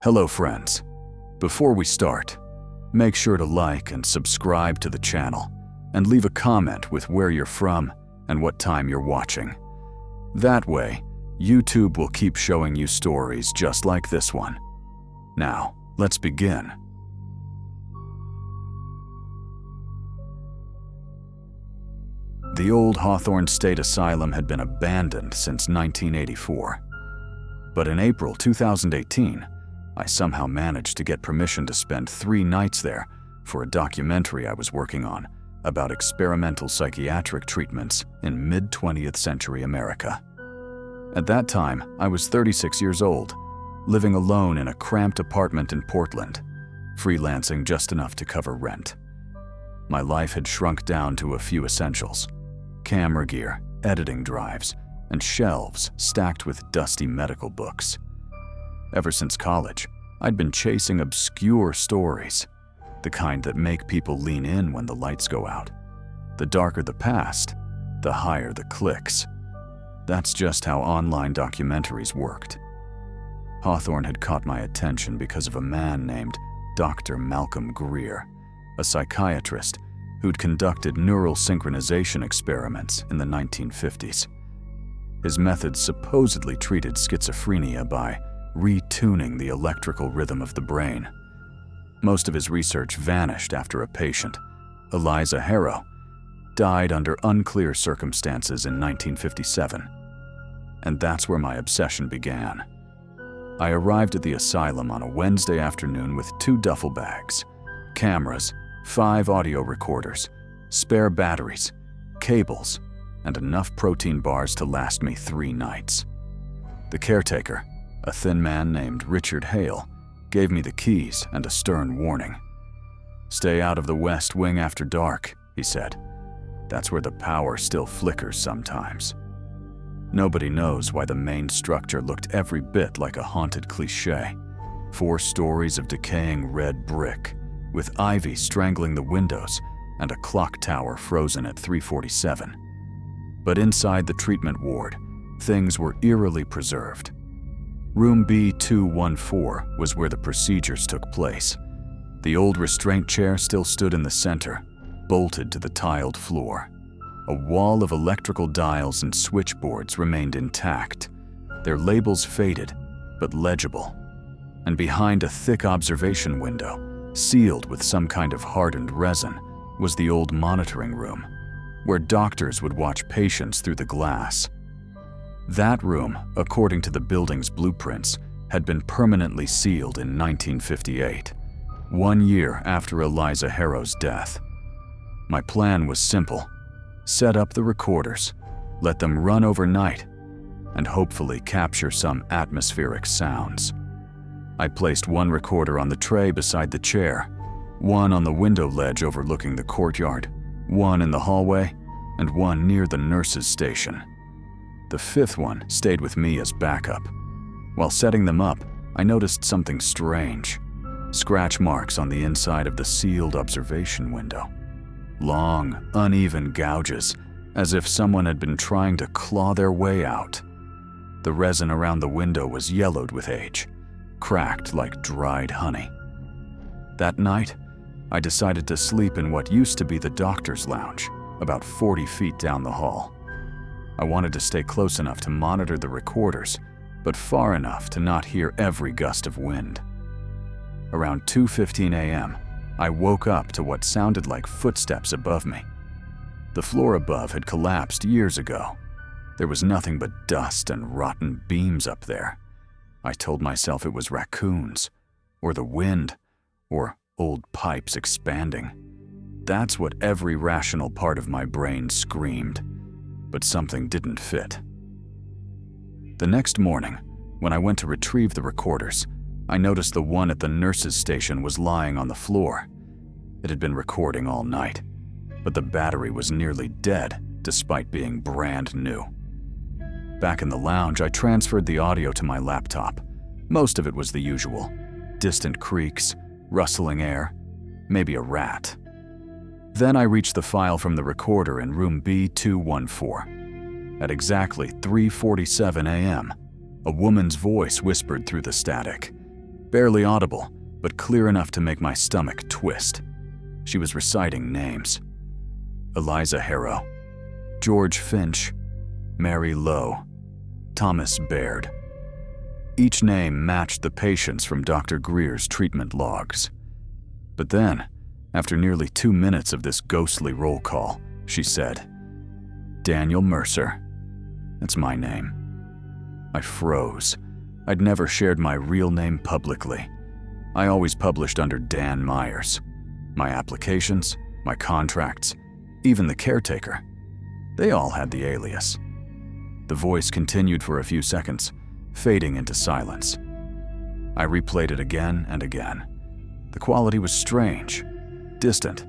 Hello friends. Before we start, make sure to like and subscribe to the channel and leave a comment with where you're from and what time you're watching. That way, YouTube will keep showing you stories just like this one. Now, let's begin. The old Hawthorne State Asylum had been abandoned since 1984. But in April 2018, I somehow managed to get permission to spend 3 nights there for a documentary I was working on about experimental psychiatric treatments in mid-20th century America. At that time, I was 36 years old, living alone in a cramped apartment in Portland, freelancing just enough to cover rent. My life had shrunk down to a few essentials: camera gear, editing drives, and shelves stacked with dusty medical books. Ever since college, I'd been chasing obscure stories, the kind that make people lean in when the lights go out. The darker the past, the higher the clicks. That's just how online documentaries worked. Hawthorne had caught my attention because of a man named Dr. Malcolm Greer, a psychiatrist who'd conducted neural synchronization experiments in the 1950s. His methods supposedly treated schizophrenia by retuning the electrical rhythm of the brain. Most of his research vanished after a patient, Eliza Harrow, died under unclear circumstances in 1957. And that's where my obsession began. I arrived at the asylum on a Wednesday afternoon with 2 duffel bags, cameras, 5 audio recorders, spare batteries, cables, and enough protein bars to last me 3 nights. The caretaker, a thin man named Richard Hale, gave me the keys and a stern warning. "Stay out of the West Wing after dark," he said. "That's where the power still flickers sometimes." Nobody knows why the main structure looked every bit like a haunted cliché. 4 stories of decaying red brick, with ivy strangling the windows and a clock tower frozen at 3:47. But inside the treatment ward, things were eerily preserved. Room B214 was where the procedures took place. The old restraint chair still stood in the center, bolted to the tiled floor. A wall of electrical dials and switchboards remained intact, their labels faded but legible. And behind a thick observation window, sealed with some kind of hardened resin, was the old monitoring room, where doctors would watch patients through the glass. That room, according to the building's blueprints, had been permanently sealed in 1958, 1 year after Eliza Harrow's death. My plan was simple: set up the recorders, let them run overnight, and hopefully capture some atmospheric sounds. I placed 1 recorder on the tray beside the chair, 1 on the window ledge overlooking the courtyard, 1 in the hallway, and 1 near the nurse's station. The 5th one stayed with me as backup. While setting them up, I noticed something strange: scratch marks on the inside of the sealed observation window. Long, uneven gouges, as if someone had been trying to claw their way out. The resin around the window was yellowed with age, cracked like dried honey. That night, I decided to sleep in what used to be the doctor's lounge, about 40 feet down the hall. I wanted to stay close enough to monitor the recorders, but far enough to not hear every gust of wind. Around 2:15 a.m., I woke up to what sounded like footsteps above me. The floor above had collapsed years ago. There was nothing but dust and rotten beams up there. I told myself it was raccoons, or the wind, or old pipes expanding. That's what every rational part of my brain screamed. But something didn't fit. The next morning, when I went to retrieve the recorders, I noticed the one at the nurse's station was lying on the floor. It had been recording all night, but the battery was nearly dead despite being brand new. Back in the lounge, I transferred the audio to my laptop. Most of it was the usual: distant creaks, rustling air, maybe a rat. Then I reached the file from the recorder in room B214. At exactly 3:47 a.m., a woman's voice whispered through the static. barely audible, but clear enough to make my stomach twist. She was reciting names. Eliza Harrow, George Finch, Mary Lowe, Thomas Baird. Each name matched the patients from Dr. Greer's treatment logs. But then, after nearly 2 minutes of this ghostly roll call, she said, "Daniel Mercer. That's my name." I froze. I'd never shared my real name publicly. I always published under Dan Myers. My applications, my contracts, even the caretaker. They all had the alias. The voice continued for a few seconds, fading into silence. I replayed it again and again. The quality was strange, distant,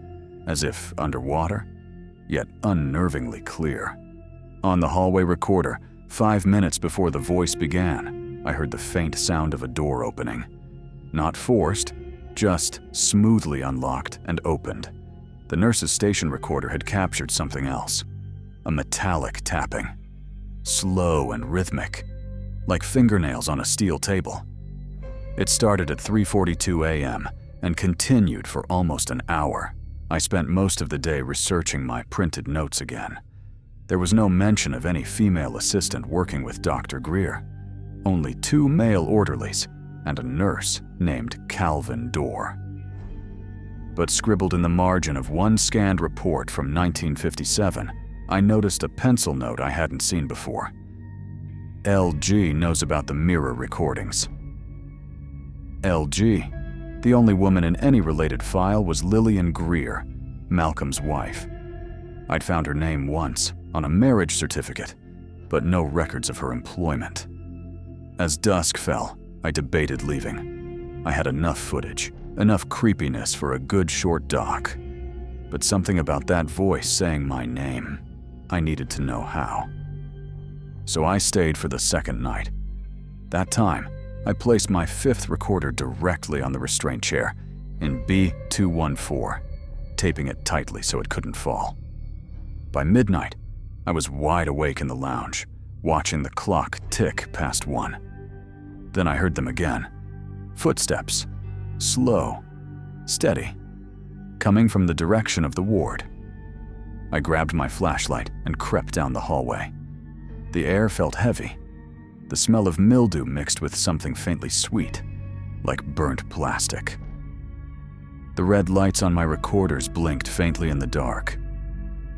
as if underwater, yet unnervingly clear. On the hallway recorder, 5 minutes before the voice began, I heard the faint sound of a door opening. Not forced, just smoothly unlocked and opened. The nurse's station recorder had captured something else. A metallic tapping. Slow and rhythmic, like fingernails on a steel table. It started at 3:42 a.m. and continued for almost an hour. I spent most of the day researching my printed notes again. There was no mention of any female assistant working with Dr. Greer. Only 2 male orderlies and a nurse named Calvin Dorr. But scribbled in the margin of one scanned report from 1957, I noticed a pencil note I hadn't seen before. LG knows about the mirror recordings. LG, the only woman in any related file, was Lillian Greer, Malcolm's wife. I'd found her name once, on a marriage certificate, but no records of her employment. As dusk fell, I debated leaving. I had enough footage, enough creepiness for a good short doc. But something about that voice saying my name, I needed to know how. So I stayed for the second night. That time, I placed my 5th recorder directly on the restraint chair in B214, taping it tightly so it couldn't fall. By midnight, I was wide awake in the lounge, watching the clock tick past 1. Then I heard them again. Footsteps, slow, steady, coming from the direction of the ward. I grabbed my flashlight and crept down the hallway. The air felt heavy, the smell of mildew mixed with something faintly sweet, like burnt plastic. The red lights on my recorders blinked faintly in the dark.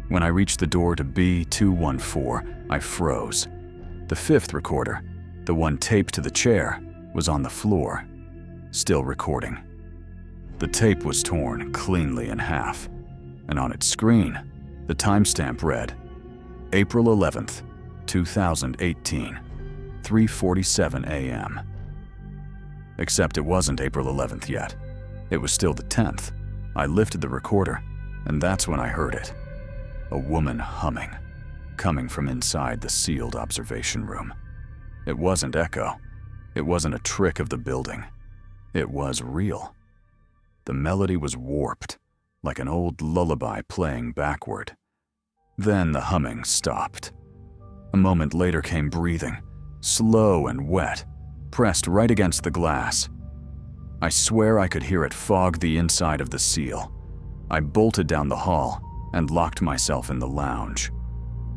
When I reached the door to B214, I froze. The 5th recorder, the one taped to the chair, was on the floor, still recording. The tape was torn cleanly in half, and on its screen, the timestamp read, April 11th, 2018, 3:47 a.m. Except it wasn't April 11th yet. It was still the 10th. I lifted the recorder, and that's when I heard it. A woman humming, coming from inside the sealed observation room. It wasn't echo. It wasn't a trick of the building. It was real. The melody was warped, like an old lullaby playing backward. Then the humming stopped. A moment later came breathing, slow and wet, pressed right against the glass. I swear I could hear it fog the inside of the seal. I bolted down the hall and locked myself in the lounge.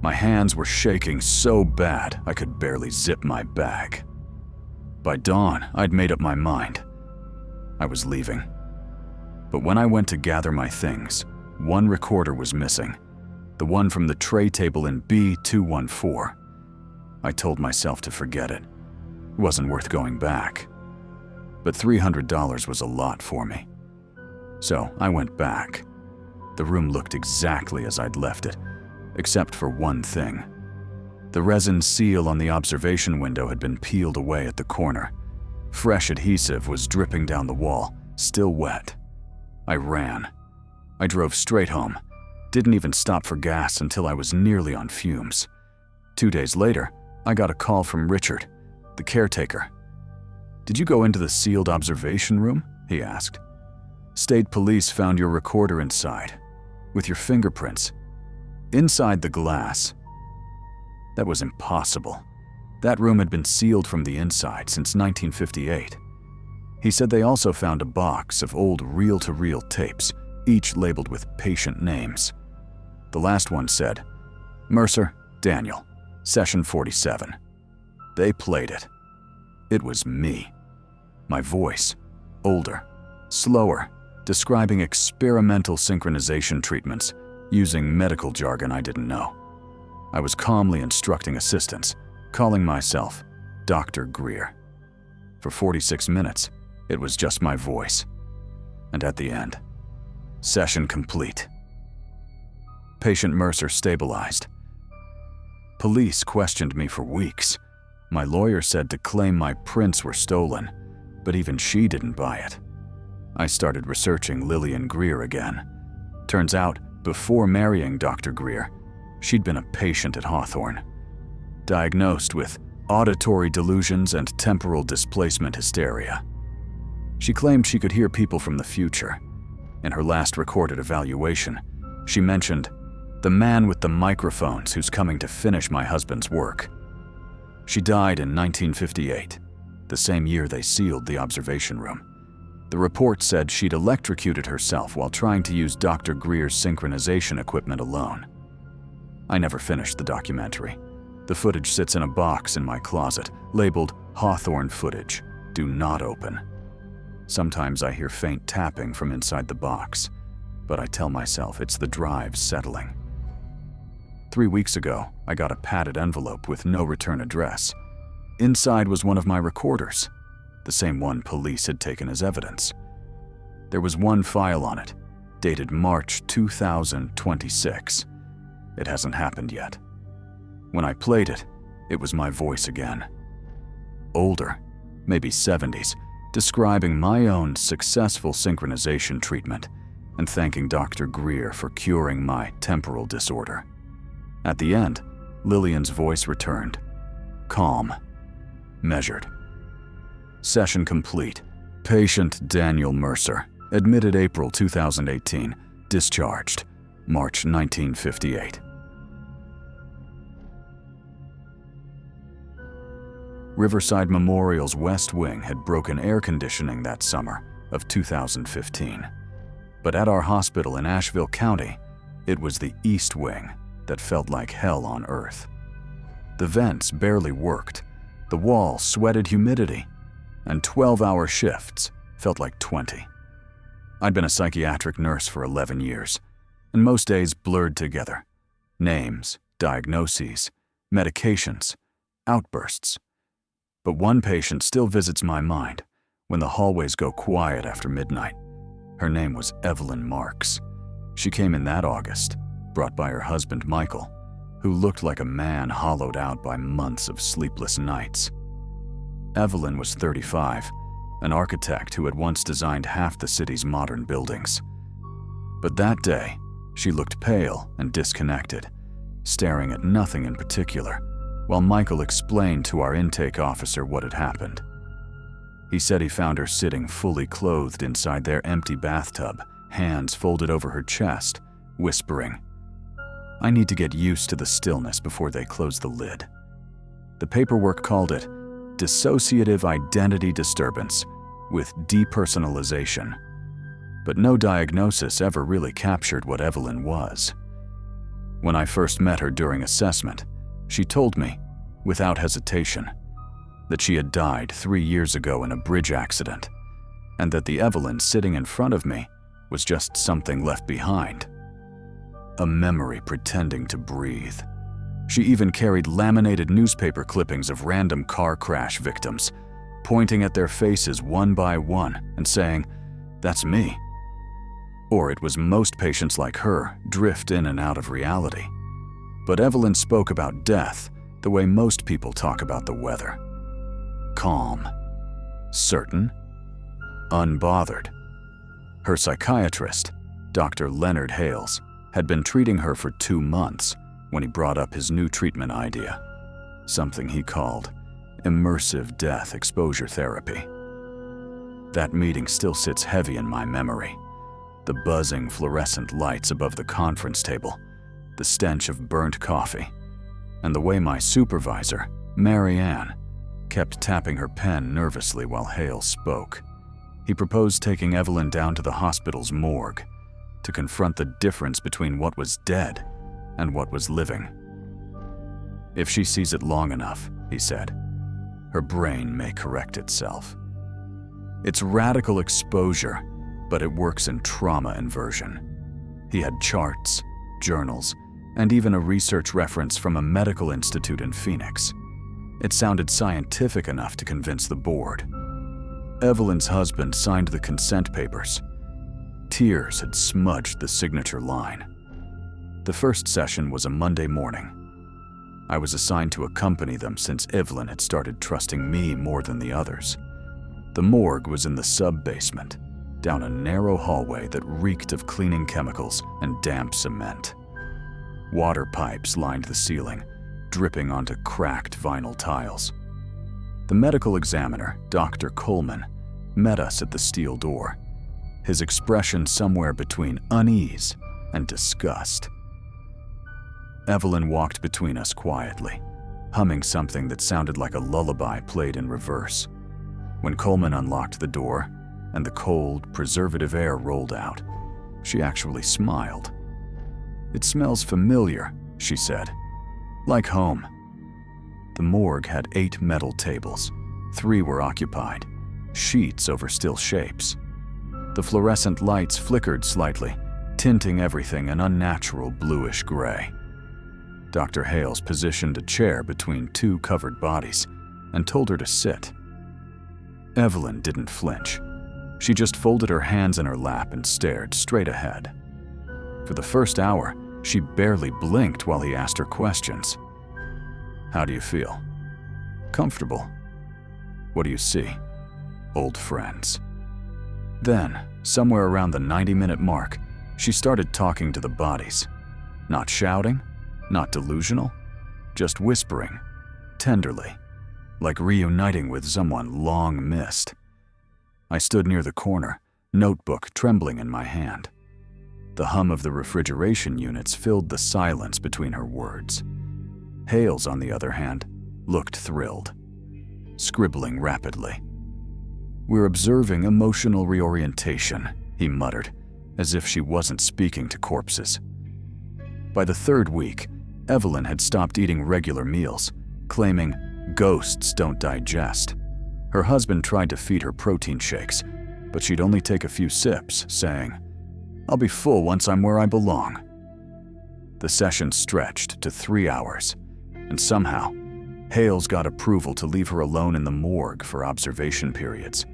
My hands were shaking so bad I could barely zip my bag. By dawn, I'd made up my mind. I was leaving. But when I went to gather my things, one recorder was missing, the one from the tray table in B214. I told myself to forget it. It wasn't worth going back. But $300 was a lot for me. So I went back. The room looked exactly as I'd left it, except for one thing. The resin seal on the observation window had been peeled away at the corner. Fresh adhesive was dripping down the wall, still wet. I ran. I drove straight home. Didn't even stop for gas until I was nearly on fumes. 2 days later, I got a call from Richard, the caretaker. "Did you go into the sealed observation room?" he asked. "State police found your recorder inside, with your fingerprints, inside the glass." That was impossible. That room had been sealed from the inside since 1958. He said they also found a box of old reel-to-reel tapes, each labeled with patient names. The last one said, "Mercer, Daniel, Session 47. They played it. It was me. My voice, older, slower, describing experimental synchronization treatments using medical jargon I didn't know. I was calmly instructing assistants, calling myself Dr. Greer. For 46 minutes, it was just my voice. And at the end, session complete. Patient Mercer stabilized. Police questioned me for weeks. My lawyer said to claim my prints were stolen, but even she didn't buy it. I started researching Lillian Greer again. Turns out, before marrying Dr. Greer, she'd been a patient at Hawthorne, diagnosed with auditory delusions and temporal displacement hysteria. She claimed she could hear people from the future. In her last recorded evaluation, she mentioned the man with the microphones who's coming to finish my husband's work. She died in 1958, the same year they sealed the observation room. The report said she'd electrocuted herself while trying to use Dr. Greer's synchronization equipment alone. I never finished the documentary. The footage sits in a box in my closet, labeled Hawthorne footage. Do not open. Sometimes I hear faint tapping from inside the box, but I tell myself it's the drive settling. 3 weeks ago, I got a padded envelope with no return address. Inside was one of my recorders, the same one police had taken as evidence. There was one file on it, dated March 2026. It hasn't happened yet. When I played it, it was my voice again. Older, maybe 70s, describing my own successful synchronization treatment and thanking Dr. Greer for curing my temporal disorder. At the end, Lillian's voice returned, calm, measured. Session complete. Patient Daniel Mercer, admitted April 2018, discharged March 1958. Riverside Memorial's West Wing had broken air conditioning that summer of 2015. But at our hospital in Asheville County, it was the East Wing that felt like hell on earth. The vents barely worked, the walls sweated humidity, and 12-hour shifts felt like 20. I'd been a psychiatric nurse for 11 years, and most days blurred together. Names, diagnoses, medications, outbursts. But one patient still visits my mind when the hallways go quiet after midnight. Her name was Evelyn Marks. She came in that August, brought by her husband Michael, who looked like a man hollowed out by months of sleepless nights. Evelyn was 35, an architect who had once designed half the city's modern buildings. But that day, she looked pale and disconnected, staring at nothing in particular, while Michael explained to our intake officer what had happened. He said he found her sitting fully clothed inside their empty bathtub, hands folded over her chest, whispering, "I need to get used to the stillness before they close the lid." The paperwork called it dissociative identity disturbance with depersonalization, but no diagnosis ever really captured what Evelyn was. When I first met her during assessment, she told me, without hesitation, that she had died 3 years ago in a bridge accident, and that the Evelyn sitting in front of me was just something left behind. A memory pretending to breathe. She even carried laminated newspaper clippings of random car crash victims, pointing at their faces one by one and saying, "That's me." Or it was most patients like her drift in and out of reality. But Evelyn spoke about death the way most people talk about the weather. Calm, certain, unbothered. Her psychiatrist, Dr. Leonard Hales, had been treating her for 2 months when he brought up his new treatment idea, something he called immersive death exposure therapy. That meeting still sits heavy in my memory. The buzzing fluorescent lights above the conference table, the stench of burnt coffee, and the way my supervisor, Mary Ann, kept tapping her pen nervously while Hale spoke. He proposed taking Evelyn down to the hospital's morgue to confront the difference between what was dead and what was living. If she sees it long enough, he said, her brain may correct itself. It's radical exposure, but it works in trauma inversion. He had charts, journals, and even a research reference from a medical institute in Phoenix. It sounded scientific enough to convince the board. Evelyn's husband signed the consent papers. Tears had smudged the signature line. The first session was a Monday morning. I was assigned to accompany them since Evelyn had started trusting me more than the others. The morgue was in the sub-basement, down a narrow hallway that reeked of cleaning chemicals and damp cement. Water pipes lined the ceiling, dripping onto cracked vinyl tiles. The medical examiner, Dr. Coleman, met us at the steel door, his expression somewhere between unease and disgust. Evelyn walked between us quietly, humming something that sounded like a lullaby played in reverse. When Coleman unlocked the door and the cold, preservative air rolled out, she actually smiled. "It smells familiar," she said. "Like home." The morgue had 8 metal tables. 3 were occupied, sheets over still shapes. The fluorescent lights flickered slightly, tinting everything an unnatural bluish gray. Dr. Hales positioned a chair between 2 covered bodies and told her to sit. Evelyn didn't flinch. She just folded her hands in her lap and stared straight ahead. For the first hour, she barely blinked while he asked her questions. "How do you feel?" "Comfortable." "What do you see?" "Old friends." Then, somewhere around the 90-minute mark, she started talking to the bodies. Not shouting, not delusional, just whispering, tenderly, like reuniting with someone long missed. I stood near the corner, notebook trembling in my hand. The hum of the refrigeration units filled the silence between her words. Hales, on the other hand, looked thrilled, scribbling rapidly. "We're observing emotional reorientation," he muttered, as if she wasn't speaking to corpses. By the 3rd week, Evelyn had stopped eating regular meals, claiming ghosts don't digest. Her husband tried to feed her protein shakes, but she'd only take a few sips, saying, "I'll be full once I'm where I belong." The session stretched to 3 hours, and somehow, Hales got approval to leave her alone in the morgue for observation periods.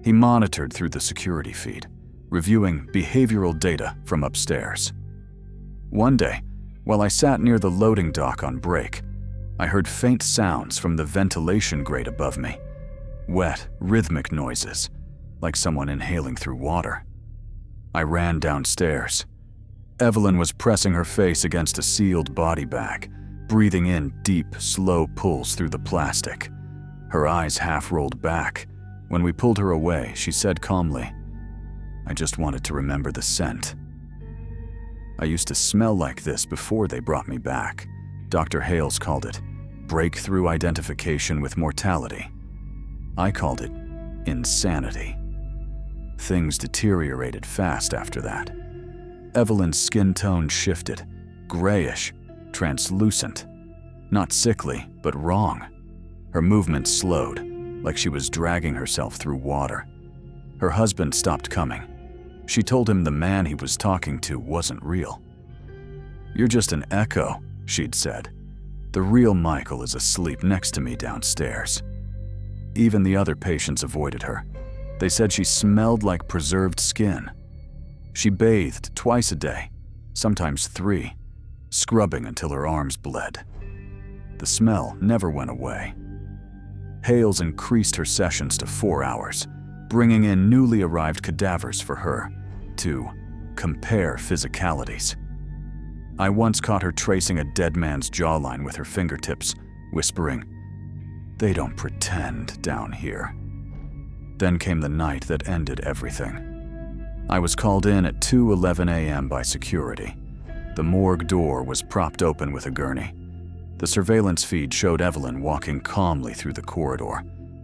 He monitored through the security feed, reviewing behavioral data from upstairs. One day, while I sat near the loading dock on break, I heard faint sounds from the ventilation grate above me. Wet, rhythmic noises, like someone inhaling through water. I ran downstairs. Evelyn was pressing her face against a sealed body bag, breathing in deep, slow pulls through the plastic. Her eyes half rolled back. When we pulled her away, she said calmly, "I just wanted to remember the scent." I used to smell like this before they brought me back. Dr. Hales called it breakthrough identification with mortality. I called it insanity. Things deteriorated fast after that. Evelyn's skin tone shifted, grayish, translucent. Not sickly, but wrong. Her movements slowed, like she was dragging herself through water. Her husband stopped coming. She told him the man he was talking to wasn't real. "You're just an echo," she'd said. "The real Michael is asleep next to me downstairs." Even the other patients avoided her. They said she smelled like preserved skin. She bathed twice a day, sometimes 3, scrubbing until her arms bled. The smell never went away. Hales increased her sessions to 4 hours, bringing in newly arrived cadavers for her to compare physicalities. I once caught her tracing a dead man's jawline with her fingertips, whispering, "They don't pretend down here." Then came the night that ended everything. I was called in at 2:11 a.m. by security. The morgue door was propped open with a gurney. The surveillance feed showed Evelyn walking calmly through the corridor,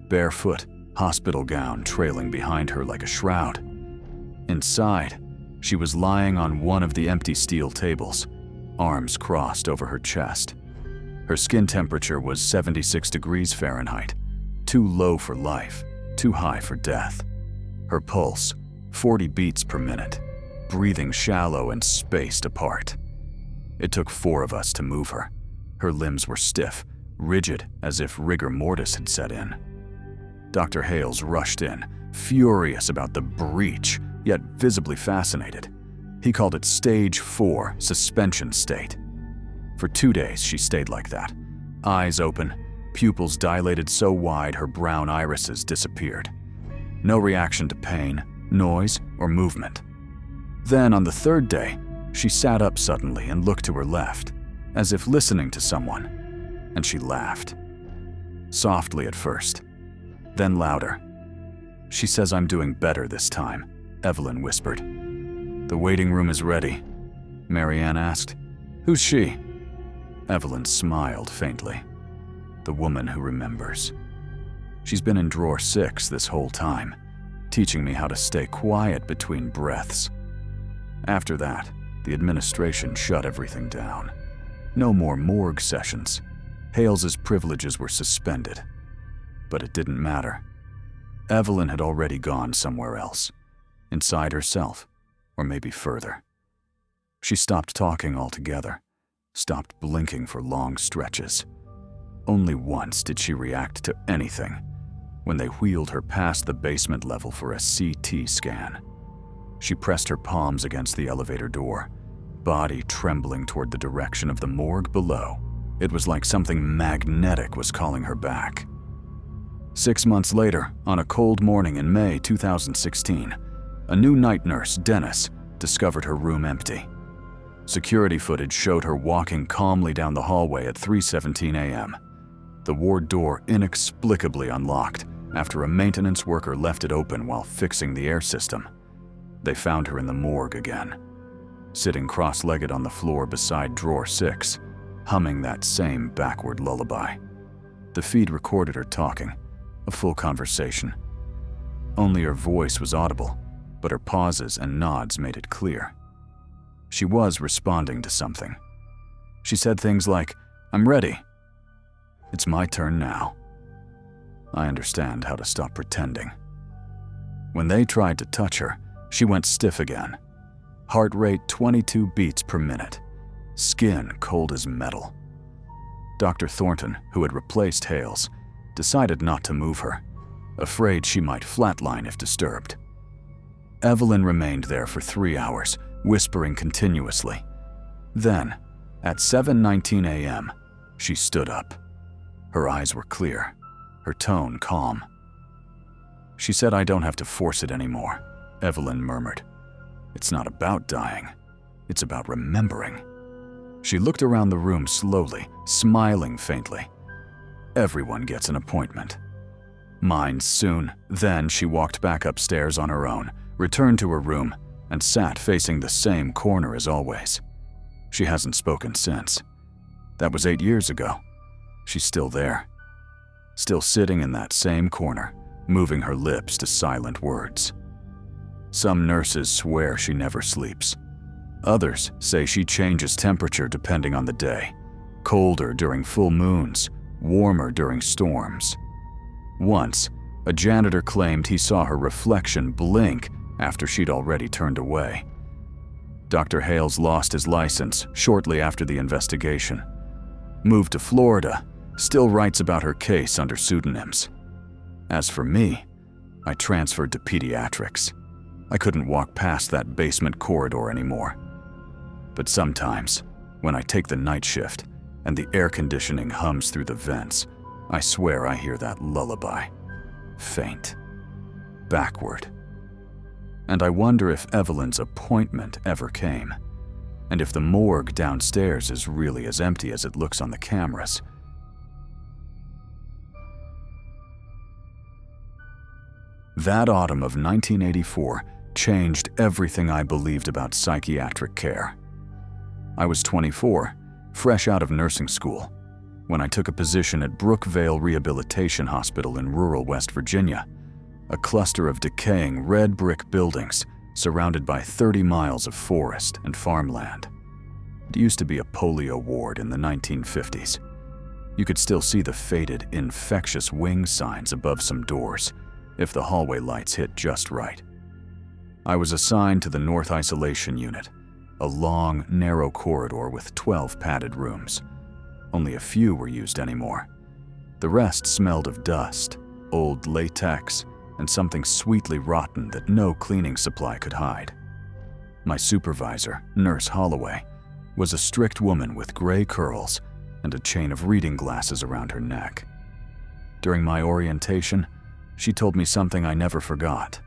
barefoot, hospital gown trailing behind her like a shroud. Inside, she was lying on one of the empty steel tables, arms crossed over her chest. Her skin temperature was 76 degrees Fahrenheit, too low for life, too high for death. Her pulse, 40 beats per minute, breathing shallow and spaced apart. It took 4 of us to move her. Her limbs were stiff, rigid as if rigor mortis had set in. Dr. Hales rushed in, furious about the breach, yet visibly fascinated. He called it Stage 4 suspension state. For 2 days she stayed like that, eyes open, pupils dilated so wide her brown irises disappeared. No reaction to pain, noise, or movement. Then on the 3rd day, she sat up suddenly and looked to her left, as if listening to someone, and she laughed. Softly at first, then louder. "She says I'm doing better this time," Evelyn whispered. "The waiting room is ready," Marianne asked. "Who's she?" Evelyn smiled faintly. "The woman who remembers. She's been in drawer 6 this whole time, teaching me how to stay quiet between breaths." After that, the administration shut everything down. No more morgue sessions. Hales's privileges were suspended. But it didn't matter. Evelyn had already gone somewhere else, inside herself, or maybe further. She stopped talking altogether, stopped blinking for long stretches. Only once did she react to anything, when they wheeled her past the basement level for a CT scan. She pressed her palms against the elevator door, body trembling toward the direction of the morgue below. It was like something magnetic was calling her back. 6 months later, on a cold morning in May 2016, a new night nurse, Dennis, discovered her room empty. Security footage showed her walking calmly down the hallway at 3:17 a.m. The ward door inexplicably unlocked after a maintenance worker left it open while fixing the air system. They found her in the morgue again, sitting cross-legged on the floor beside drawer 6, humming that same backward lullaby. The feed recorded her talking, a full conversation. Only her voice was audible, but her pauses and nods made it clear. She was responding to something. She said things like, "I'm ready. It's my turn now. I understand how to stop pretending." When they tried to touch her, she went stiff again. Heart rate 22 beats per minute. Skin cold as metal. Dr. Thornton, who had replaced Hales, decided not to move her, afraid she might flatline if disturbed. Evelyn remained there for 3 hours, whispering continuously. Then, at 7:19 a.m., she stood up. Her eyes were clear, her tone calm. "She said I don't have to force it anymore," Evelyn murmured. "It's not about dying. It's about remembering." She looked around the room slowly, smiling faintly. "Everyone gets an appointment. Mine soon." Then she walked back upstairs on her own, returned to her room, and sat facing the same corner as always. She hasn't spoken since. That was 8 years ago. She's still there. Still sitting in that same corner, moving her lips to silent words. Some nurses swear she never sleeps. Others say she changes temperature depending on the day. Colder during full moons, warmer during storms. Once, a janitor claimed he saw her reflection blink after she'd already turned away. Dr. Hales lost his license shortly after the investigation. Moved to Florida, still writes about her case under pseudonyms. As for me, I transferred to pediatrics. I couldn't walk past that basement corridor anymore. But sometimes, when I take the night shift and the air conditioning hums through the vents, I swear I hear that lullaby. Faint. Backward. And I wonder if Evelyn's appointment ever came, and if the morgue downstairs is really as empty as it looks on the cameras. That autumn of 1984 changed everything I believed about psychiatric care. I was 24, fresh out of nursing school, when I took a position at Brookvale Rehabilitation Hospital in rural West Virginia, a cluster of decaying red brick buildings surrounded by 30 miles of forest and farmland. It used to be a polio ward in the 1950s. You could still see the faded, infectious wing signs above some doors if the hallway lights hit just right. I was assigned to the North Isolation Unit, a long, narrow corridor with 12 padded rooms. Only a few were used anymore. The rest smelled of dust, old latex, and something sweetly rotten that no cleaning supply could hide. My supervisor, Nurse Holloway, was a strict woman with gray curls and a chain of reading glasses around her neck. During my orientation, she told me something I never forgot.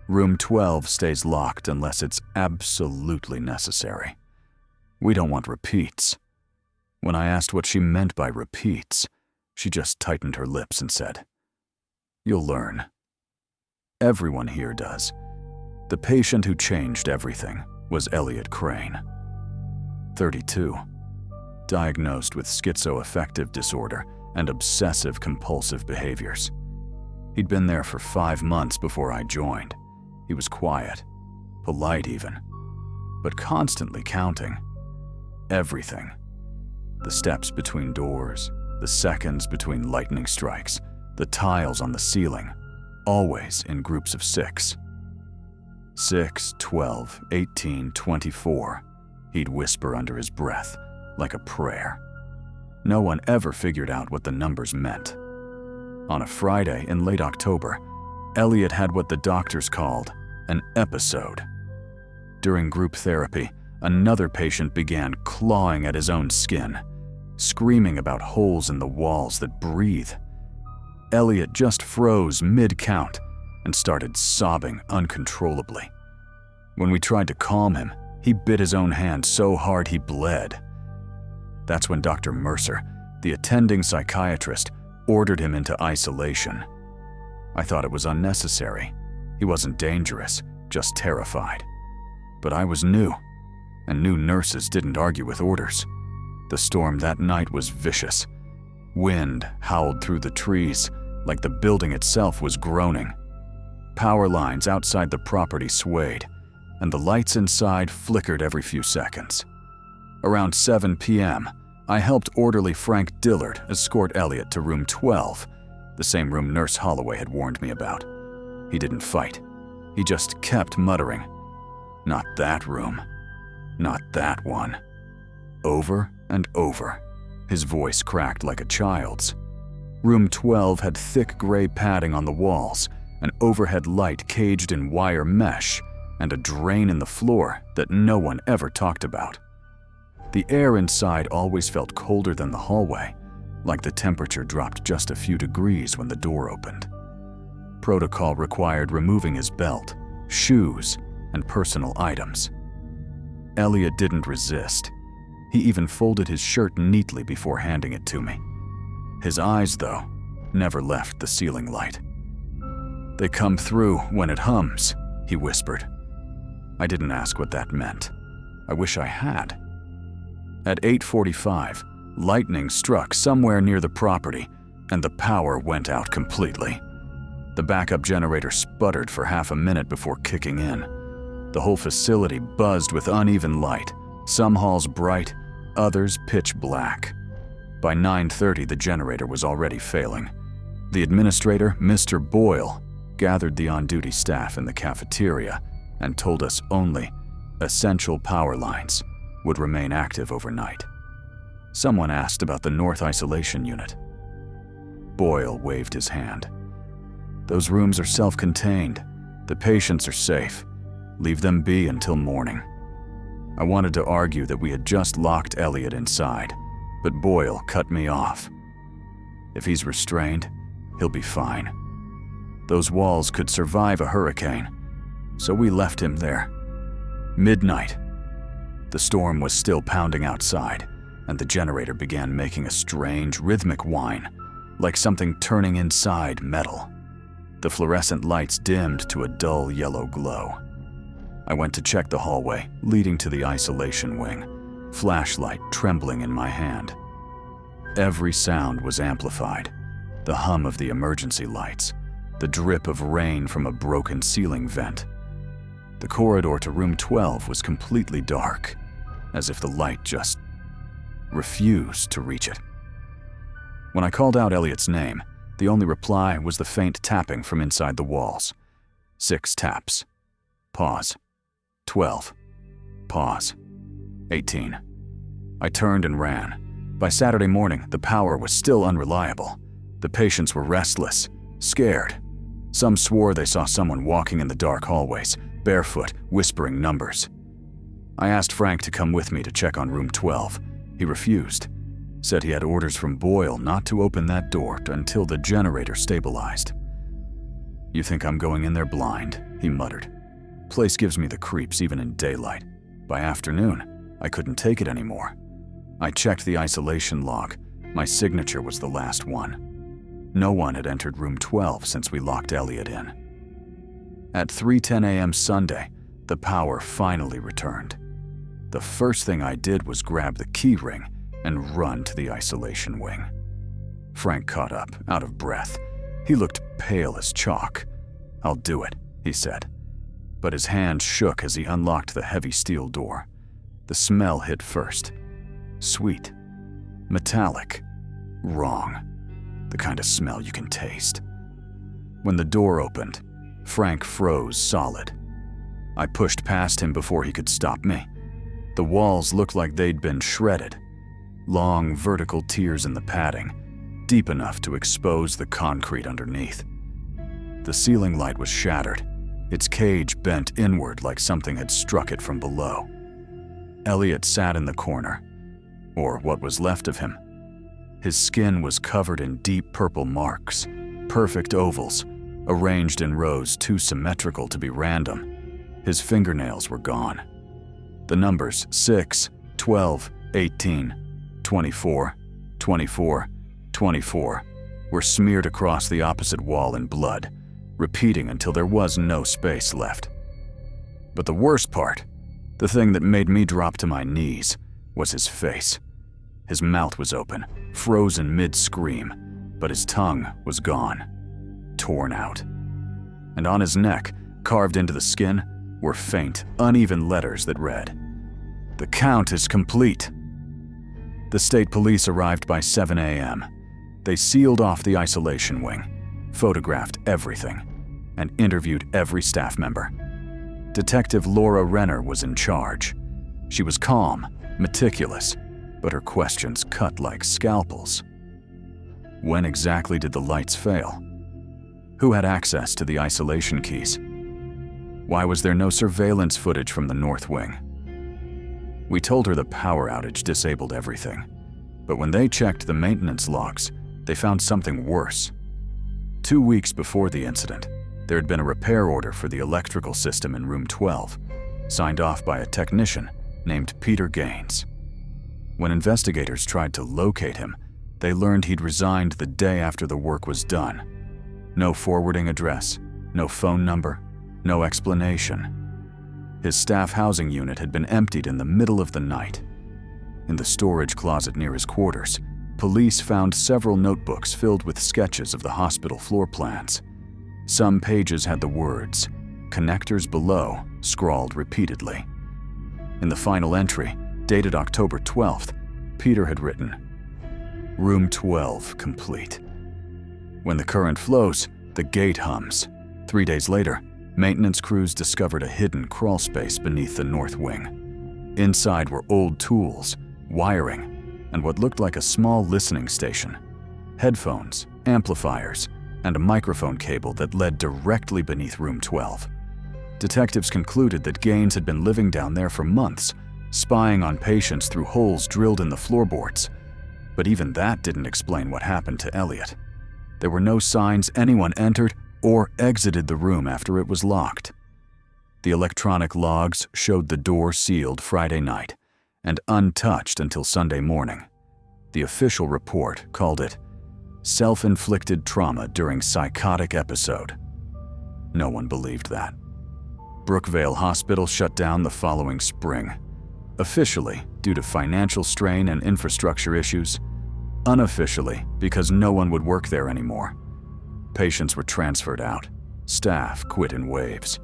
Room 12 stays locked unless it's absolutely necessary. We don't want repeats. When I asked what she meant by repeats, she just tightened her lips and said, "You'll learn." Everyone here does. The patient who changed everything was Elliot Crane. 32, diagnosed with schizoaffective disorder and obsessive-compulsive behaviors. He'd been there for 5 months before I joined. He was quiet, polite even, but constantly counting. Everything. The steps between doors, the seconds between lightning strikes, the tiles on the ceiling, always in groups of 6. 6, 12, 18, 24, he'd whisper under his breath, like a prayer. No one ever figured out what the numbers meant. On a Friday in late October, Elliot had what the doctors called an episode. During group therapy, another patient began clawing at his own skin, screaming about holes in the walls that breathe. Elliot just froze mid-count and started sobbing uncontrollably. When we tried to calm him, he bit his own hand so hard he bled. That's when Dr. Mercer, the attending psychiatrist, ordered him into isolation. I thought it was unnecessary. He wasn't dangerous, just terrified. But I was new, and new nurses didn't argue with orders. The storm that night was vicious. Wind howled through the trees, like the building itself was groaning. Power lines outside the property swayed, and the lights inside flickered every few seconds. Around 7 p.m., I helped orderly Frank Dillard escort Elliot to room 12, the same room Nurse Holloway had warned me about. He didn't fight. He just kept muttering, "Not that room. Not that one." Over and over, his voice cracked like a child's. Room 12 had thick gray padding on the walls, an overhead light caged in wire mesh, and a drain in the floor that no one ever talked about. The air inside always felt colder than the hallway, like the temperature dropped just a few degrees when the door opened. Protocol required removing his belt, shoes, and personal items. Elliot didn't resist. He even folded his shirt neatly before handing it to me. His eyes, though, never left the ceiling light. "They come through when it hums," he whispered. I didn't ask what that meant. I wish I had. At 8:45, lightning struck somewhere near the property, and the power went out completely. The backup generator sputtered for half a minute before kicking in. The whole facility buzzed with uneven light, some halls bright, others pitch black. By 9:30, the generator was already failing. The administrator, Mr. Boyle, gathered the on-duty staff in the cafeteria and told us only essential power lines would remain active overnight. Someone asked about the North Isolation Unit. Boyle waved his hand. "Those rooms are self-contained. The patients are safe. Leave them be until morning." I wanted to argue that we had just locked Elliot inside, but Boyle cut me off. "If he's restrained, he'll be fine. Those walls could survive a hurricane, so we left him there." Midnight. The storm was still pounding outside, and the generator began making a strange, rhythmic whine, like something turning inside metal. The fluorescent lights dimmed to a dull yellow glow. I went to check the hallway leading to the isolation wing, flashlight trembling in my hand. Every sound was amplified: the hum of the emergency lights, the drip of rain from a broken ceiling vent. The corridor to room 12 was completely dark, as if the light just refused to reach it. When I called out Elliot's name, the only reply was the faint tapping from inside the walls. 6 taps. Pause. 12. Pause. 18. I turned and ran. By Saturday morning, the power was still unreliable. The patients were restless, scared. Some swore they saw someone walking in the dark hallways, barefoot, whispering numbers. I asked Frank to come with me to check on room 12. He refused. Said he had orders from Boyle not to open that door until the generator stabilized. "You think I'm going in there blind?" he muttered. "Place gives me the creeps even in daylight. By afternoon, I couldn't take it anymore." I checked the isolation log. My signature was the last one. No one had entered room 12 since we locked Elliot in. At 3:10 a.m. Sunday, the power finally returned. The first thing I did was grab the key ring and run to the isolation wing. Frank caught up, out of breath. He looked pale as chalk. "I'll do it," he said. But his hand shook as he unlocked the heavy steel door. The smell hit first. Sweet. Metallic. Wrong. The kind of smell you can taste. When the door opened, Frank froze solid. I pushed past him before he could stop me. The walls looked like they'd been shredded. Long, vertical tears in the padding, deep enough to expose the concrete underneath. The ceiling light was shattered, its cage bent inward like something had struck it from below. Elliot sat in the corner, or what was left of him. His skin was covered in deep purple marks, perfect ovals, arranged in rows too symmetrical to be random. His fingernails were gone. The numbers 6, 12, 18, 24, 24, 24 were smeared across the opposite wall in blood, repeating until there was no space left. But the worst part, the thing that made me drop to my knees, was his face. His mouth was open, frozen mid-scream, but his tongue was gone, torn out. And on his neck, carved into the skin, were faint, uneven letters that read, "The count is complete." The state police arrived by 7 a.m. They sealed off the isolation wing, photographed everything, and interviewed every staff member. Detective Laura Renner was in charge. She was calm, meticulous, but her questions cut like scalpels. When exactly did the lights fail? Who had access to the isolation keys? Why was there no surveillance footage from the north wing? We told her the power outage disabled everything, but when they checked the maintenance logs, they found something worse. 2 weeks before the incident, there had been a repair order for the electrical system in room 12, signed off by a technician named Peter Gaines. When investigators tried to locate him, they learned he'd resigned the day after the work was done. No forwarding address, no phone number, no explanation. His staff housing unit had been emptied in the middle of the night. In the storage closet near his quarters, police found several notebooks filled with sketches of the hospital floor plans. Some pages had the words, "Connectors below," scrawled repeatedly. In the final entry, dated October 12th, Peter had written, "Room 12 complete." When the current flows, the gate hums. 3 days later, maintenance crews discovered a hidden crawl space beneath the north wing. Inside were old tools, wiring, and what looked like a small listening station. Headphones, amplifiers, and a microphone cable that led directly beneath room 12. Detectives concluded that Gaines had been living down there for months, spying on patients through holes drilled in the floorboards. But even that didn't explain what happened to Elliot. There were no signs anyone entered or exited the room after it was locked. The electronic logs showed the door sealed Friday night and untouched until Sunday morning. The official report called it self-inflicted trauma during psychotic episode. No one believed that. Brookvale Hospital shut down the following spring, officially due to financial strain and infrastructure issues, unofficially because no one would work there anymore. Patients were transferred out. Staff quit in waves.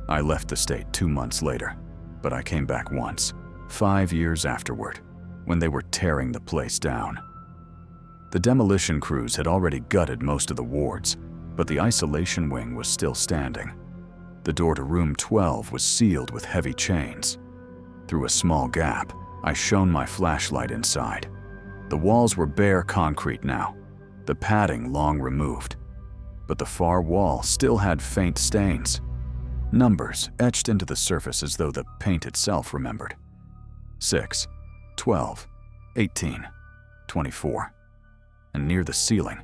I left the state 2 months later, but I came back once, 5 years afterward, when they were tearing the place down. The demolition crews had already gutted most of the wards, but the isolation wing was still standing. The door to room 12 was sealed with heavy chains. Through a small gap, I shone my flashlight inside. The walls were bare concrete now, the padding long removed. But the far wall still had faint stains. Numbers etched into the surface as though the paint itself remembered. 6, 12, 18, 24. And near the ceiling,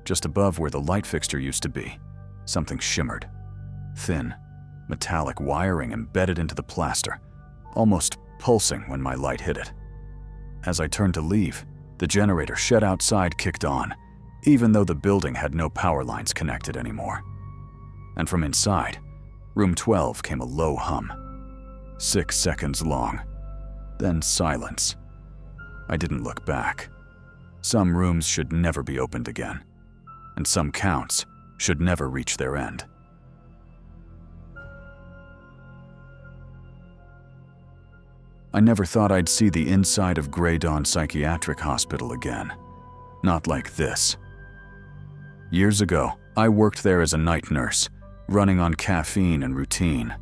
just above where the light fixture used to be, something shimmered. Thin, metallic wiring embedded into the plaster, almost pulsing when my light hit it. As I turned to leave, the generator shed outside kicked on, even though the building had no power lines connected anymore. And from inside, room 12 came a low hum. 6 seconds long, then silence. I didn't look back. Some rooms should never be opened again, and some counts should never reach their end. I never thought I'd see the inside of Grey Dawn Psychiatric Hospital again. Not like this. Years ago, I worked there as a night nurse, running on caffeine and routine.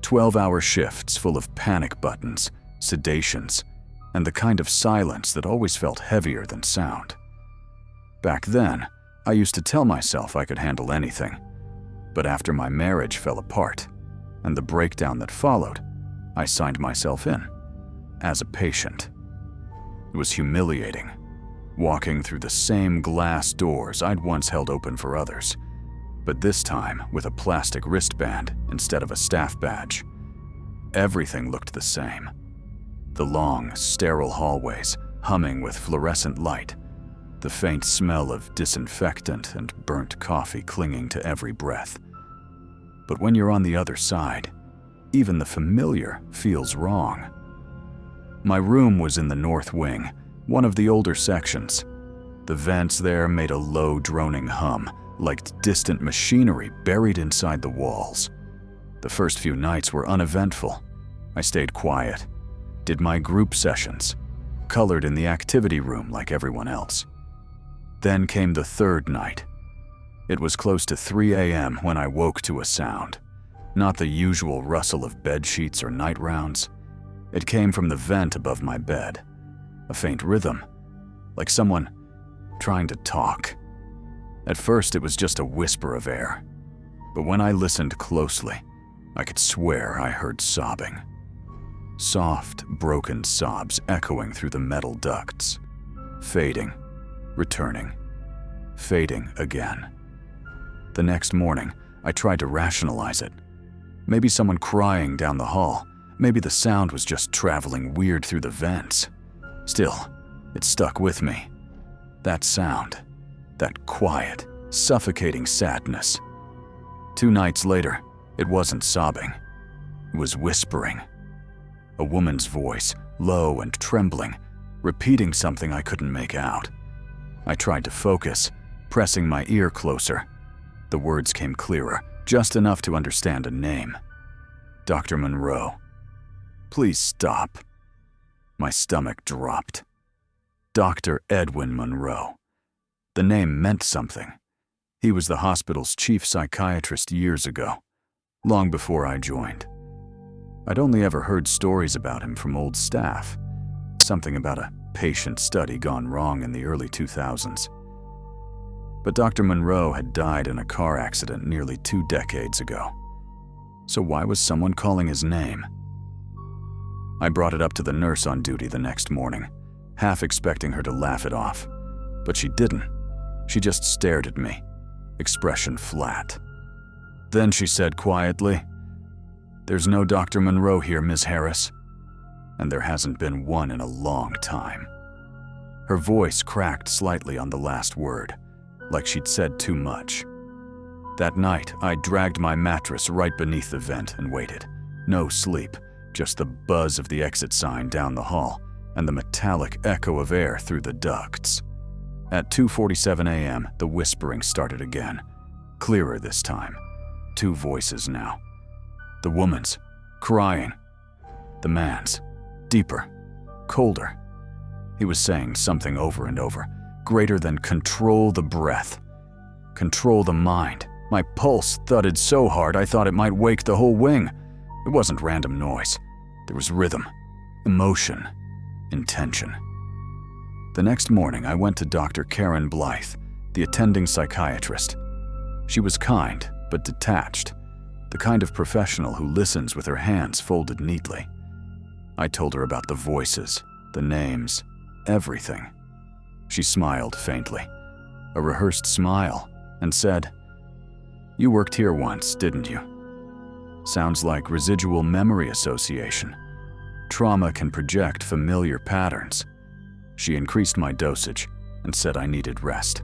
12-hour shifts full of panic buttons, sedations, and the kind of silence that always felt heavier than sound. Back then, I used to tell myself I could handle anything. But after my marriage fell apart, and the breakdown that followed, I signed myself in, as a patient. It was humiliating, walking through the same glass doors I'd once held open for others, but this time with a plastic wristband instead of a staff badge. Everything looked the same. The long, sterile hallways humming with fluorescent light, the faint smell of disinfectant and burnt coffee clinging to every breath. But when you're on the other side, even the familiar feels wrong. My room was in the north wing, one of the older sections. The vents there made a low, droning hum, like distant machinery buried inside the walls. The first few nights were uneventful. I stayed quiet, did my group sessions, colored in the activity room like everyone else. Then came the third night. It was close to 3 a.m. when I woke to a sound. Not the usual rustle of bed sheets or night rounds. It came from the vent above my bed. A faint rhythm, like someone trying to talk. At first, it was just a whisper of air. But when I listened closely, I could swear I heard sobbing. Soft, broken sobs echoing through the metal ducts. Fading, returning, fading again. The next morning, I tried to rationalize it. Maybe someone crying down the hall. Maybe the sound was just traveling weird through the vents. Still, it stuck with me. That sound, that quiet, suffocating sadness. 2 nights later, it wasn't sobbing. It was whispering. A woman's voice, low and trembling, repeating something I couldn't make out. I tried to focus, pressing my ear closer. The words came clearer, just enough to understand a name. Dr. Monroe. Please stop. My stomach dropped. Dr. Edwin Monroe. The name meant something. He was the hospital's chief psychiatrist years ago, long before I joined. I'd only ever heard stories about him from old staff, something about a patient study gone wrong in the early 2000s. But Dr. Monroe had died in a car accident nearly 2 decades ago. So why was someone calling his name? I brought it up to the nurse on duty the next morning, half expecting her to laugh it off. But she didn't. She just stared at me, expression flat. Then she said quietly, "There's no Dr. Monroe here, Ms. Harris. And there hasn't been one in a long time." Her voice cracked slightly on the last word, like she'd said too much. That night, I dragged my mattress right beneath the vent and waited. No sleep, just the buzz of the exit sign down the hall and the metallic echo of air through the ducts. At 2:47 a.m., the whispering started again. Clearer this time. 2 voices now. The woman's, crying. The man's, deeper, colder. He was saying something over and over, greater than control the breath, control the mind. My pulse thudded so hard I thought it might wake the whole wing. It wasn't random noise. There was rhythm, emotion, intention. The next morning, I went to Dr. Karen Blythe, the attending psychiatrist. She was kind, but detached, the kind of professional who listens with her hands folded neatly. I told her about the voices, the names, everything. She smiled faintly, a rehearsed smile, and said, "You worked here once, didn't you? Sounds like residual memory association. Trauma can project familiar patterns." She increased my dosage and said I needed rest.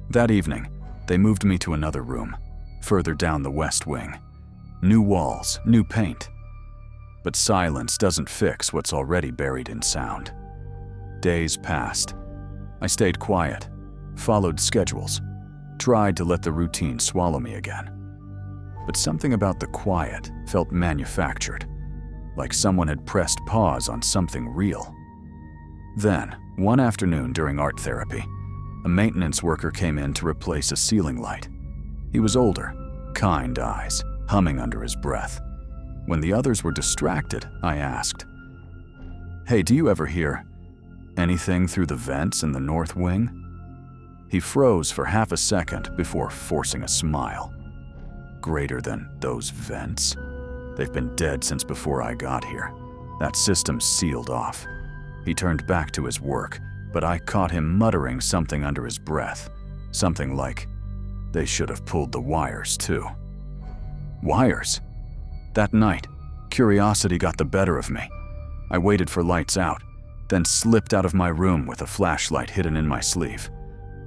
That evening, they moved me to another room, further down the west wing. New walls, new paint. But silence doesn't fix what's already buried in sound. Days passed. I stayed quiet, followed schedules, tried to let the routine swallow me again. But something about the quiet felt manufactured, like someone had pressed pause on something real. Then, one afternoon during art therapy, a maintenance worker came in to replace a ceiling light. He was older, kind eyes, humming under his breath. When the others were distracted, I asked, "Hey, do you ever hear anything through the vents in the north wing?" He froze for half a second before forcing a smile. "Greater than those vents? They've been dead since before I got here. That system's sealed off." He turned back to his work, but I caught him muttering something under his breath. Something like, "They should have pulled the wires too." Wires? That night, curiosity got the better of me. I waited for lights out, then slipped out of my room with a flashlight hidden in my sleeve.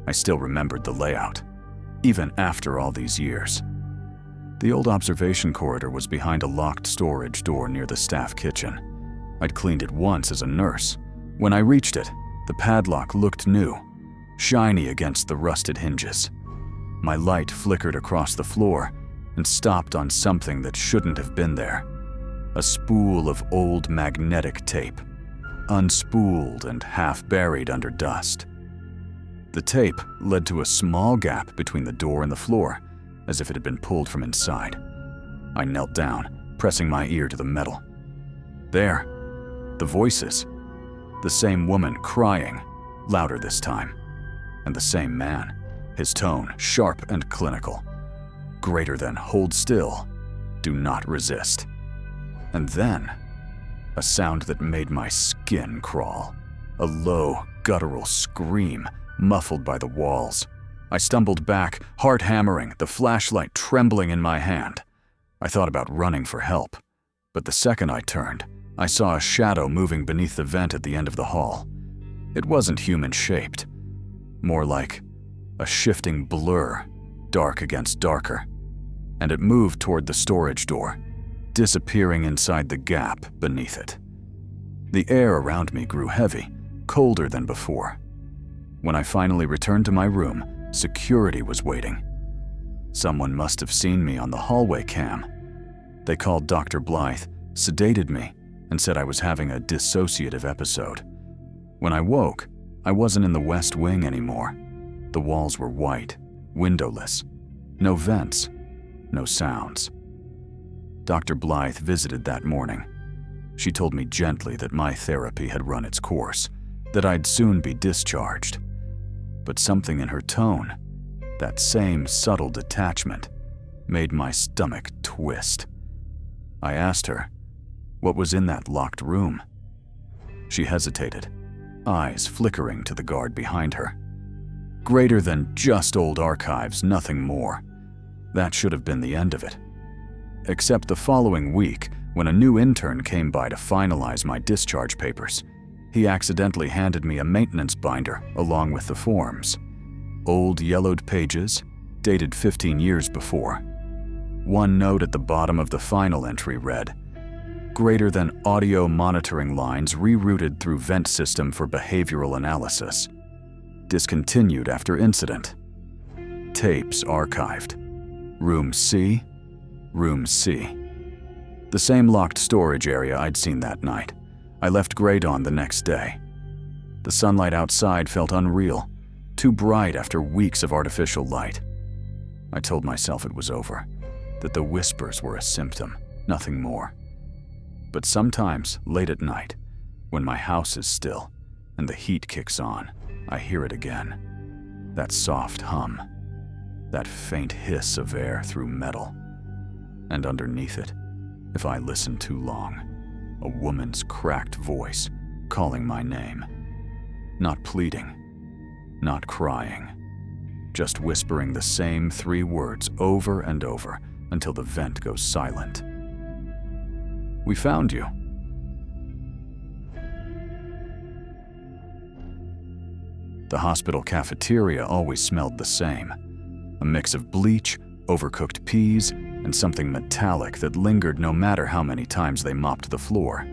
I still remembered the layout, even after all these years. The old observation corridor was behind a locked storage door near the staff kitchen. I'd cleaned it once as a nurse. When I reached it, the padlock looked new, shiny against the rusted hinges. My light flickered across the floor and stopped on something that shouldn't have been there. A spool of old magnetic tape, unspooled and half buried under dust. The tape led to a small gap between the door and the floor, as if it had been pulled from inside. I knelt down, pressing my ear to the metal. There, the voices. The same woman crying, louder this time. And the same man, his tone sharp and clinical. Greater than hold still, do not resist. And then, a sound that made my skin crawl. A low, guttural scream, muffled by the walls. I stumbled back, heart hammering, the flashlight trembling in my hand. I thought about running for help, but the second I turned, I saw a shadow moving beneath the vent at the end of the hall. It wasn't human-shaped, more like a shifting blur, dark against darker, and it moved toward the storage door, disappearing inside the gap beneath it. The air around me grew heavy, colder than before. When I finally returned to my room, security was waiting. Someone must have seen me on the hallway cam. They called Dr. Blythe, sedated me, and said I was having a dissociative episode. When I woke, I wasn't in the West Wing anymore. The walls were white, windowless, no vents, no sounds. Dr. Blythe visited that morning. She told me gently that my therapy had run its course, that I'd soon be discharged. But something in her tone, that same subtle detachment, made my stomach twist. I asked her, what was in that locked room? She hesitated, eyes flickering to the guard behind her. Greater than just old archives, nothing more. That should have been the end of it. Except the following week, when a new intern came by to finalize my discharge papers, he accidentally handed me a maintenance binder along with the forms. Old yellowed pages, dated 15 years before. One note at the bottom of the final entry read, "Greater than audio monitoring lines rerouted through vent system for behavioral analysis." discontinued after incident. Tapes archived. Room C, Room C. The same locked storage area I'd seen that night. I left Grey Dawn the next day. The sunlight outside felt unreal, too bright after weeks of artificial light. I told myself it was over, that the whispers were a symptom, nothing more. But sometimes, late at night, when my house is still and the heat kicks on, I hear it again. That soft hum, that faint hiss of air through metal. And underneath it, if I listen too long, a woman's cracked voice calling my name. Not pleading, not crying, just whispering the same 3 words over and over until the vent goes silent. We found you. The hospital cafeteria always smelled the same. A mix of bleach, overcooked peas, and something metallic that lingered no matter how many times they mopped the floor.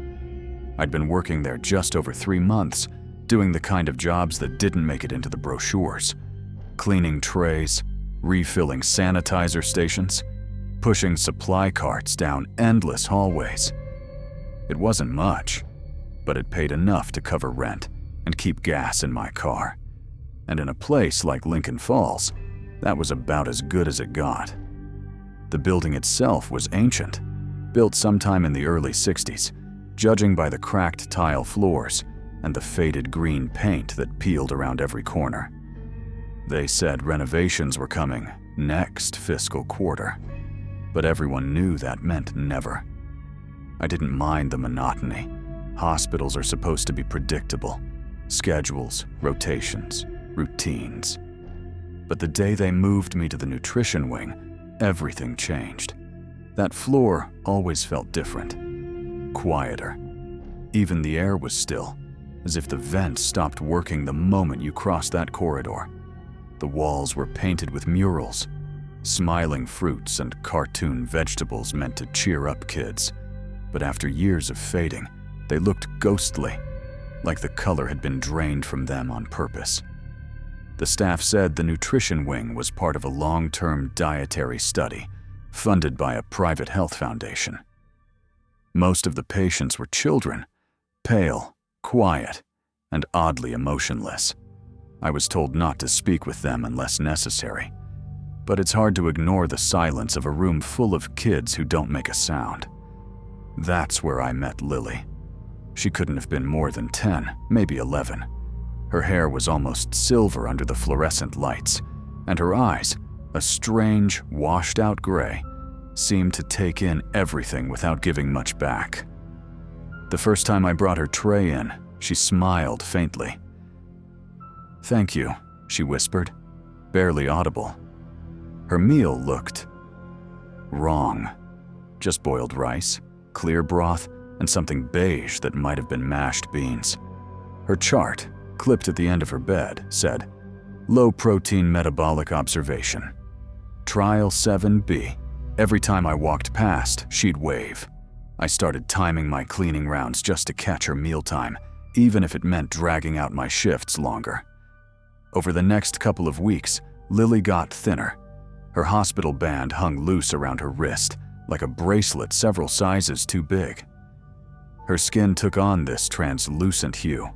I'd been working there just over 3 months, doing the kind of jobs that didn't make it into the brochures. Cleaning trays, refilling sanitizer stations, pushing supply carts down endless hallways. It wasn't much, but it paid enough to cover rent and keep gas in my car. And in a place like Lincoln Falls, that was about as good as it got. The building itself was ancient, built sometime in the early 60s, judging by the cracked tile floors and the faded green paint that peeled around every corner. They said renovations were coming next fiscal quarter, but everyone knew that meant never. I didn't mind the monotony. Hospitals are supposed to be predictable. Schedules, rotations, routines. But the day they moved me to the nutrition wing, everything changed. That floor always felt different, quieter. Even the air was still, as if the vents stopped working the moment you crossed that corridor. The walls were painted with murals, smiling fruits and cartoon vegetables meant to cheer up kids. But after years of fading, they looked ghostly, like the color had been drained from them on purpose. The staff said the nutrition wing was part of a long-term dietary study funded by a private health foundation. Most of the patients were children, pale, quiet, and oddly emotionless. I was told not to speak with them unless necessary, but it's hard to ignore the silence of a room full of kids who don't make a sound. That's where I met Lily. She couldn't have been more than 10, maybe 11. Her hair was almost silver under the fluorescent lights, and her eyes, a strange, washed-out gray, seemed to take in everything without giving much back. The first time I brought her tray in, she smiled faintly. "Thank you," she whispered, barely audible. Her meal looked wrong. Just boiled rice, clear broth, and something beige that might have been mashed beans. Her chart, clipped at the end of her bed, said, "Low-protein metabolic observation. Trial 7B. Every time I walked past, she'd wave. I started timing my cleaning rounds just to catch her mealtime, even if it meant dragging out my shifts longer. Over the next couple of weeks, Lily got thinner. Her hospital band hung loose around her wrist, like a bracelet several sizes too big. Her skin took on this translucent hue,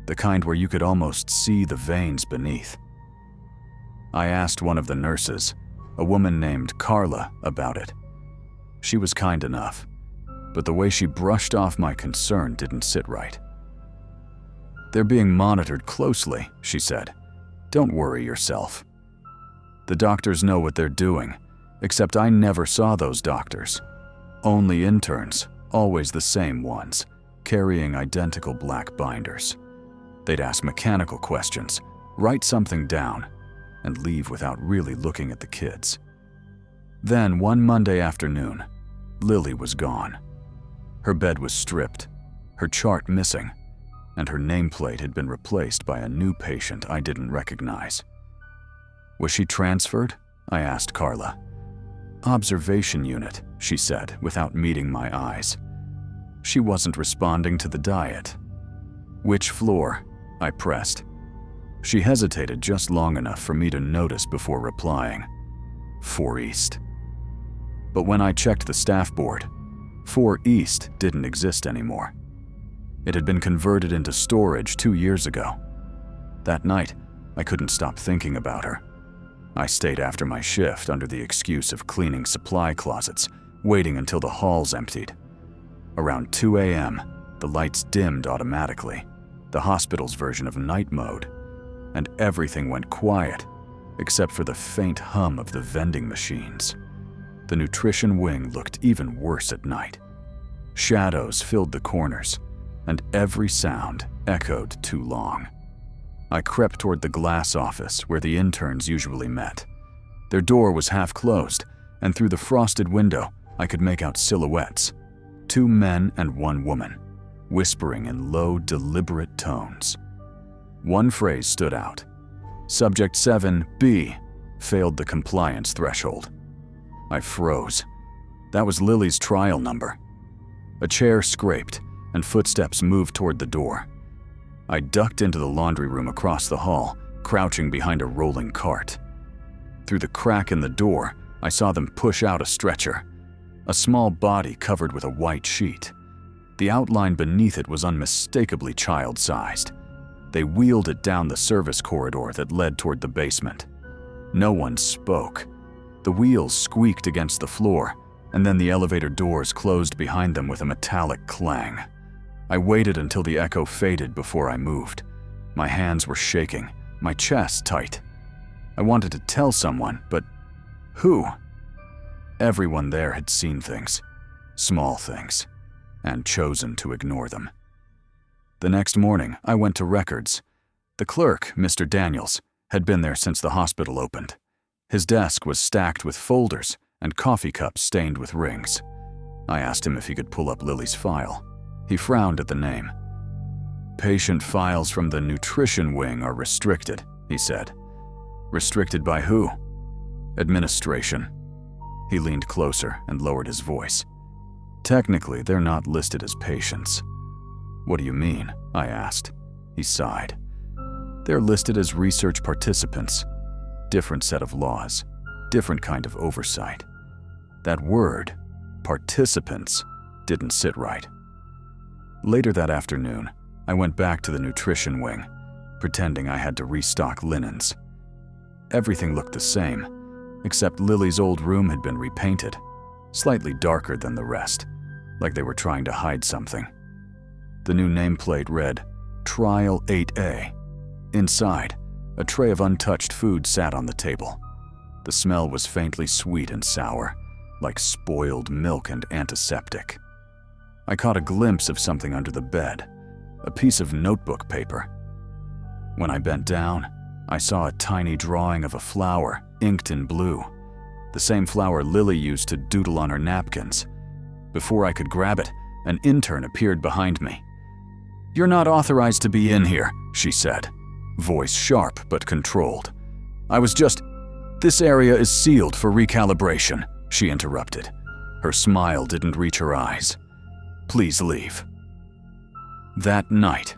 the kind where you could almost see the veins beneath. I asked one of the nurses, a woman named Carla, about it. She was kind enough, but the way she brushed off my concern didn't sit right. "They're being monitored closely," she said. "Don't worry yourself. The doctors know what they're doing, except I never saw those doctors. Only interns, always the same ones, carrying identical black binders. They'd ask mechanical questions, write something down, and leave without really looking at the kids. Then, one Monday afternoon, Lily was gone. Her bed was stripped, her chart missing, and her nameplate had been replaced by a new patient I didn't recognize. Was she transferred? I asked Carla. Observation unit, she said, without meeting my eyes. She wasn't responding to the diet. Which floor? I pressed. She hesitated just long enough for me to notice before replying, 4 East. But when I checked the staff board, 4 East didn't exist anymore. It had been converted into storage 2 years ago. That night, I couldn't stop thinking about her. I stayed after my shift under the excuse of cleaning supply closets, waiting until the halls emptied. Around 2 a.m., the lights dimmed automatically, the hospital's version of night mode, and everything went quiet, except for the faint hum of the vending machines. The nutrition wing looked even worse at night. Shadows filled the corners, and every sound echoed too long. I crept toward the glass office where the interns usually met. Their door was half closed, and through the frosted window, I could make out silhouettes. 2 men and 1 woman, whispering in low, deliberate tones. One phrase stood out. Subject 7B failed the compliance threshold. I froze. That was Lily's trial number. A chair scraped, and footsteps moved toward the door. I ducked into the laundry room across the hall, crouching behind a rolling cart. Through the crack in the door, I saw them push out a stretcher, a small body covered with a white sheet. The outline beneath it was unmistakably child-sized. They wheeled it down the service corridor that led toward the basement. No one spoke. The wheels squeaked against the floor, and then the elevator doors closed behind them with a metallic clang. I waited until the echo faded before I moved. My hands were shaking, my chest tight. I wanted to tell someone, but who? Everyone there had seen things, small things, and chosen to ignore them. The next morning, I went to records. The clerk, Mr. Daniels, had been there since the hospital opened. His desk was stacked with folders and coffee cups stained with rings. I asked him if he could pull up Lily's file. He frowned at the name. Patient files from the nutrition wing are restricted, he said. Restricted by who? Administration. He leaned closer and lowered his voice. Technically, they're not listed as patients. What do you mean? I asked. He sighed. They're listed as research participants. Different set of laws, different kind of oversight. That word, participants, didn't sit right. Later that afternoon, I went back to the nutrition wing, pretending I had to restock linens. Everything looked the same, except Lily's old room had been repainted, slightly darker than the rest, like they were trying to hide something. The new nameplate read, Trial 8A. Inside, a tray of untouched food sat on the table. The smell was faintly sweet and sour, like spoiled milk and antiseptic. I caught a glimpse of something under the bed, a piece of notebook paper. When I bent down, I saw a tiny drawing of a flower, inked in blue, the same flower Lily used to doodle on her napkins. Before I could grab it, an intern appeared behind me. "You're not authorized to be in here," she said, voice sharp but controlled. This area is sealed for recalibration," she interrupted. Her smile didn't reach her eyes. "Please leave." That night,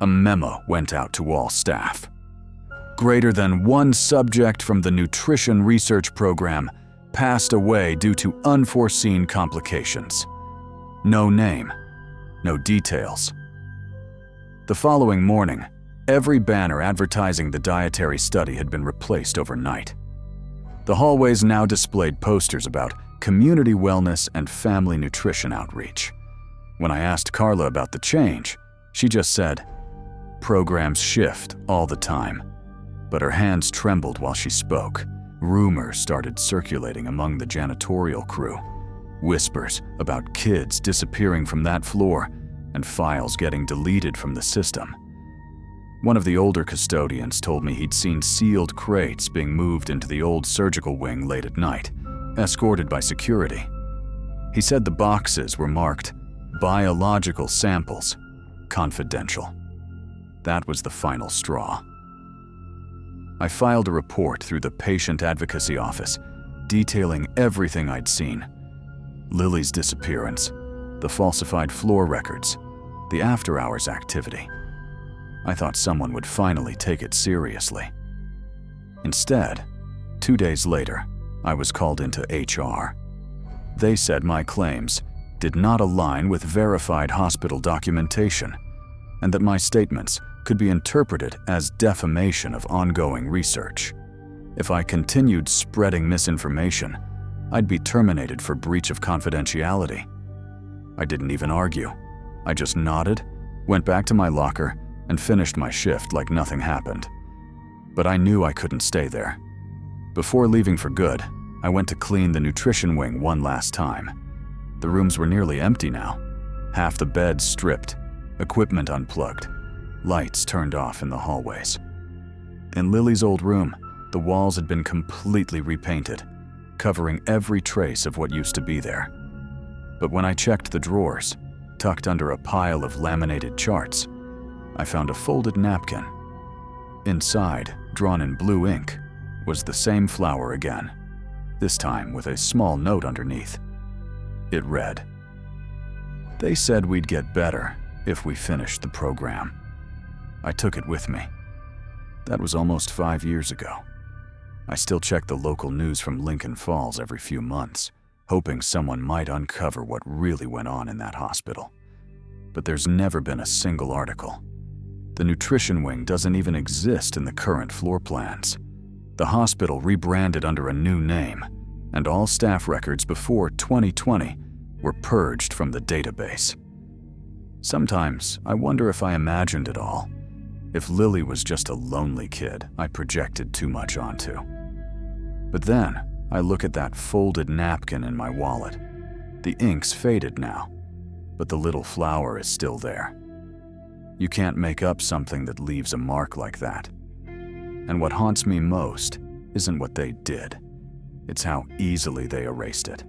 a memo went out to all staff. Greater than 1 subject from the nutrition research program passed away due to unforeseen complications. No name, no details. The following morning, every banner advertising the dietary study had been replaced overnight. The hallways now displayed posters about community wellness and family nutrition outreach. When I asked Carla about the change, she just said, "Programs shift all the time." But her hands trembled while she spoke. Rumors started circulating among the janitorial crew. Whispers about kids disappearing from that floor and files getting deleted from the system. One of the older custodians told me he'd seen sealed crates being moved into the old surgical wing late at night, escorted by security. He said the boxes were marked biological samples, confidential. That was the final straw. I filed a report through the patient advocacy office, detailing everything I'd seen. Lily's disappearance, the falsified floor records, the after-hours activity. I thought someone would finally take it seriously. Instead, 2 days later, I was called into HR. They said my claims did not align with verified hospital documentation, and that my statements could be interpreted as defamation of ongoing research. If I continued spreading misinformation, I'd be terminated for breach of confidentiality. I didn't even argue. I just nodded, went back to my locker, and finished my shift like nothing happened. But I knew I couldn't stay there. Before leaving for good, I went to clean the nutrition wing one last time. The rooms were nearly empty now. Half the beds stripped, equipment unplugged, lights turned off in the hallways. In Lily's old room, the walls had been completely repainted, covering every trace of what used to be there. But when I checked the drawers, tucked under a pile of laminated charts, I found a folded napkin. Inside, drawn in blue ink, was the same flower again, this time with a small note underneath. It read, "They said we'd get better if we finished the program." I took it with me. That was almost 5 years ago. I still check the local news from Lincoln Falls every few months, hoping someone might uncover what really went on in that hospital. But there's never been a single article. The nutrition wing doesn't even exist in the current floor plans. The hospital rebranded under a new name, and all staff records before 2020 were purged from the database. Sometimes I wonder if I imagined it all, if Lily was just a lonely kid I projected too much onto. But then I look at that folded napkin in my wallet. The ink's faded now, but the little flower is still there. You can't make up something that leaves a mark like that. And what haunts me most isn't what they did, it's how easily they erased it.